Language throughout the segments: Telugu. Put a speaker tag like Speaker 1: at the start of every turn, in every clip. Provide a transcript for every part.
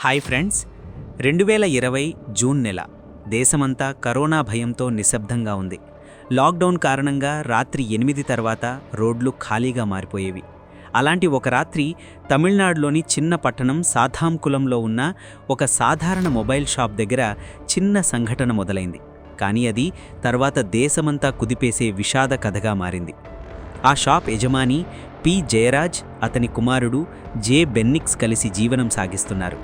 Speaker 1: హాయ్ ఫ్రెండ్స్, 2020 జూన్ నెల దేశమంతా కరోనా భయంతో నిశ్శబ్దంగా ఉంది. లాక్డౌన్ కారణంగా రాత్రి 8 తర్వాత రోడ్లు ఖాళీగా మారిపోయేవి. అలాంటి ఒక రాత్రి తమిళనాడులోని చిన్న పట్టణం సాథాంకులంలో ఉన్న ఒక సాధారణ మొబైల్ షాప్ దగ్గర చిన్న సంఘటన మొదలైంది. కానీ అది తర్వాత దేశమంతా కుదిపేసే విషాద కథగా మారింది. ఆ షాప్ యజమాని పి జయరాజ్, అతని కుమారుడు జే బెన్నిక్స్ కలిసి జీవనం సాగిస్తున్నారు.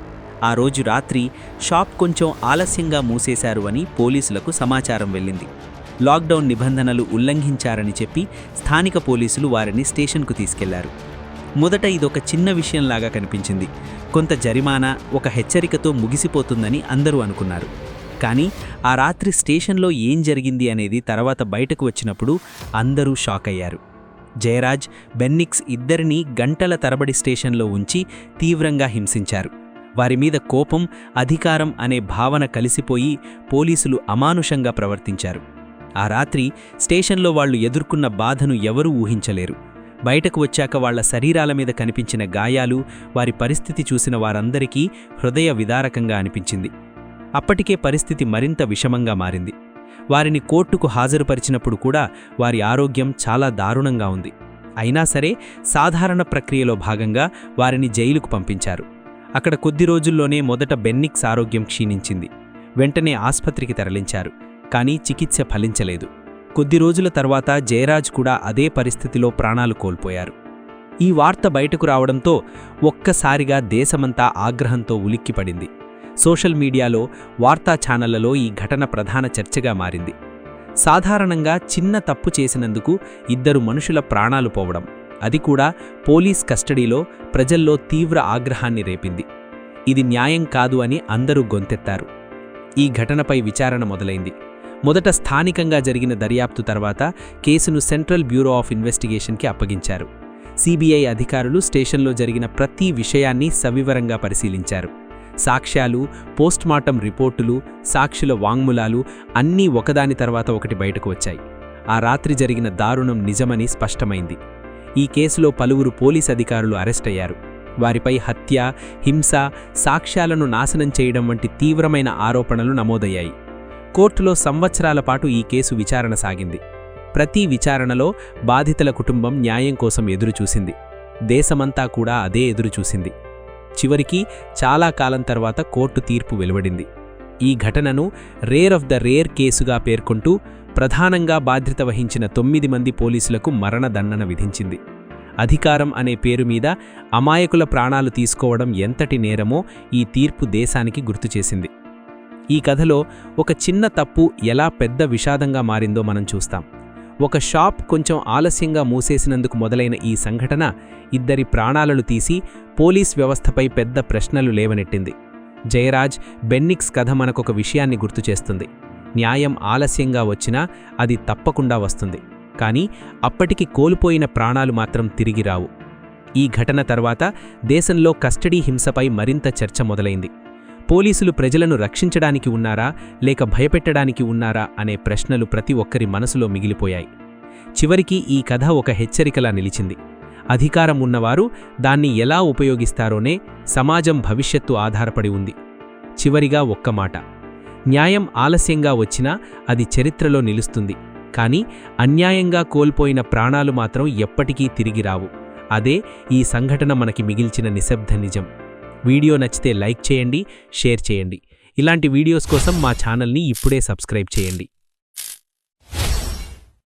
Speaker 1: ఆ రోజు రాత్రి షాప్ కొంచెం ఆలస్యంగా మూసేశారు అని పోలీసులకు సమాచారం వెళ్ళింది. లాక్డౌన్ నిబంధనలు ఉల్లంఘించారని చెప్పి స్థానిక పోలీసులు వారిని స్టేషన్కు తీసుకెళ్లారు. మొదట ఇదొక చిన్న విషయంలాగా కనిపించింది. కొంత జరిమానా, ఒక హెచ్చరికతో ముగిసిపోతుందని అందరూ అనుకున్నారు. కానీ ఆ రాత్రి స్టేషన్లో ఏం జరిగింది అనేది తర్వాత బయటకు వచ్చినప్పుడు అందరూ షాక్ అయ్యారు. జయరాజ్, బెన్నిక్స్ ఇద్దరినీ గంటల తరబడి స్టేషన్లో ఉంచి తీవ్రంగా హింసించారు. వారి మీద కోపం, అధికారం అనే భావన కలిసిపోయి పోలీసులు అమానుషంగా ప్రవర్తించారు. ఆ రాత్రి స్టేషన్లో వాళ్లు ఎదుర్కొన్న బాధను ఎవరూ ఊహించలేరు. బయటకు వచ్చాక వాళ్ల శరీరాల మీద కనిపించిన గాయాలు, వారి పరిస్థితి చూసిన వారందరికీ హృదయ విదారకంగా అనిపించింది. అప్పటికే పరిస్థితి మరింత విషమంగా మారింది. వారిని కోర్టుకు హాజరుపరిచినప్పుడు కూడా వారి ఆరోగ్యం చాలా దారుణంగా ఉంది. అయినా సరే సాధారణ ప్రక్రియలో భాగంగా వారిని జైలుకు పంపించారు. అక్కడ కొద్ది రోజుల్లోనే మొదట బెన్నిక్స్ ఆరోగ్యం క్షీణించింది. వెంటనే ఆస్పత్రికి తరలించారు. కానీ చికిత్స ఫలించలేదు. కొద్ది రోజుల తర్వాత జయరాజ్ కూడా అదే పరిస్థితిలో ప్రాణాలు కోల్పోయారు. ఈ వార్త బయటకు రావడంతో ఒక్కసారిగా దేశమంతా ఆగ్రహంతో ఉలిక్కిపడింది. సోషల్ మీడియాలో, వార్తా ఛానళ్లలో ఈ ఘటన ప్రధాన చర్చగా మారింది. సాధారణంగా చిన్న తప్పు చేసినందుకు ఇద్దరు మనుషుల ప్రాణాలు పోవడం, అది కూడా పోలీస్ కస్టడీలో, ప్రజల్లో తీవ్ర ఆగ్రహాన్ని రేపింది. ఇది న్యాయం కాదు అని అందరూ గొంతెత్తారు. ఈ ఘటనపై విచారణ మొదలైంది. మొదట స్థానికంగా జరిగిన దర్యాప్తు తర్వాత కేసును సెంట్రల్ బ్యూరో ఆఫ్ ఇన్వెస్టిగేషన్కి అప్పగించారు. సిబిఐ అధికారులు స్టేషన్లో జరిగిన ప్రతి విషయాన్ని సవివరంగా పరిశీలించారు. సాక్ష్యాలు, పోస్ట్మార్టం రిపోర్టులు, సాక్షుల వాంగ్మూలాలు అన్నీ ఒకదాని తర్వాత ఒకటి బయటకు వచ్చాయి. ఆ రాత్రి జరిగిన దారుణం నిజమని స్పష్టమైంది. ఈ కేసులో పలువురు పోలీస్ అధికారులు అరెస్ట్ అయ్యారు. వారిపై హత్య, హింస, సాక్ష్యాలను నాశనం చేయడం వంటి తీవ్రమైన ఆరోపణలు నమోదయ్యాయి. కోర్టులో సంవత్సరాల పాటు ఈ కేసు విచారణ సాగింది. ప్రతి విచారణలో బాధితుల కుటుంబం న్యాయం కోసం ఎదురుచూసింది. దేశమంతా కూడా అదే ఎదురుచూసింది. చివరికి చాలా కాలం తర్వాత కోర్టు తీర్పు వెలువడింది. ఈ ఘటనను రేర్ ఆఫ్ ద రేర్ కేసుగా పేర్కొంటూ ప్రధానంగా బాధ్యత వహించిన 9 మంది పోలీసులకు మరణదండన విధించింది. అధికారం అనే పేరు మీద అమాయకుల ప్రాణాలు తీసుకోవడం ఎంతటి నేరమో ఈ తీర్పు దేశానికి గుర్తుచేసింది. ఈ కథలో ఒక చిన్న తప్పు ఎలా పెద్ద విషాదంగా మారిందో మనం చూస్తాం. ఒక షాప్ కొంచెం ఆలస్యంగా మూసేసినందుకు మొదలైన ఈ సంఘటన ఇద్దరి ప్రాణాలను తీసి పోలీస్ వ్యవస్థపై పెద్ద ప్రశ్నలు లేవనెట్టింది. జయరాజ్, బెన్నిక్స్ కథ మనకొక విషయాన్ని గుర్తుచేస్తుంది. న్యాయం ఆలస్యంగా వచ్చినా అది తప్పకుండా వస్తుంది. కానీ అప్పటికి కోల్పోయిన ప్రాణాలు మాత్రం తిరిగి రావు. ఈ ఘటన తర్వాత దేశంలో కస్టడీ హింసపై మరింత చర్చ మొదలైంది. పోలీసులు ప్రజలను రక్షించడానికి ఉన్నారా, లేక భయపెట్టడానికి ఉన్నారా అనే ప్రశ్నలు ప్రతి ఒక్కరి మనసులో మిగిలిపోయాయి. చివరికి ఈ కథ ఒక హెచ్చరికలా నిలిచింది. అధికారం ఉన్నవారు దాన్ని ఎలా ఉపయోగిస్తారోనే సమాజం భవిష్యత్తు ఆధారపడి ఉంది. చివరిగా ఒక్క మాట: న్యాయం ఆలస్యంగా వచ్చినా అది చరిత్రలో నిలుస్తుంది. కానీ అన్యాయంగా కోల్పోయిన ప్రాణాలు మాత్రం ఎప్పటికీ తిరిగి రావు. అదే ఈ సంఘటన మనకి మిగిల్చిన నిశ్శబ్ద నిజం. వీడియో నచ్చితే లైక్ చేయండి, షేర్ చేయండి. ఇలాంటి వీడియోస్ కోసం మా ఛానల్ని ఇప్పుడే సబ్స్క్రైబ్ చేయండి.